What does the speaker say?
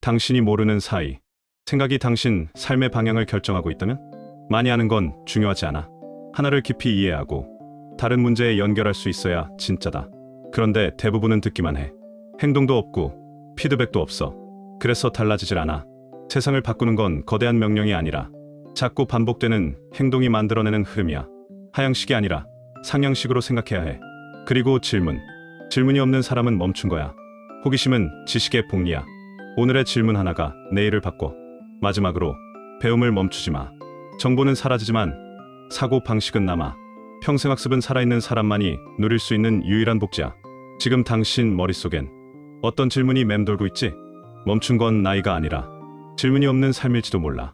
당신이 모르는 사이. 생각이 당신 삶의 방향을 결정하고 있다면? 많이 아는 건 중요하지 않아. 하나를 깊이 이해하고 다른 문제에 연결할 수 있어야 진짜다. 그런데 대부분은 듣기만 해. 행동도 없고 피드백도 없어. 그래서 달라지질 않아. 세상을 바꾸는 건 거대한 명령이 아니라 자꾸 반복되는 행동이 만들어내는 흐름이야. 하향식이 아니라 상향식으로 생각해야 해. 그리고 질문이 없는 사람은 멈춘 거야. 호기심은 지식의 복리야. 오늘의 질문 하나가 내일을 바꿔. 마지막으로, 배움을 멈추지 마. 정보는 사라지지만 사고 방식은 남아. 평생 학습은 살아있는 사람만이 누릴 수 있는 유일한 복지야. 지금 당신 머릿속엔 어떤 질문이 맴돌고 있지? 멈춘 건 나이가 아니라 질문이 없는 삶일지도 몰라.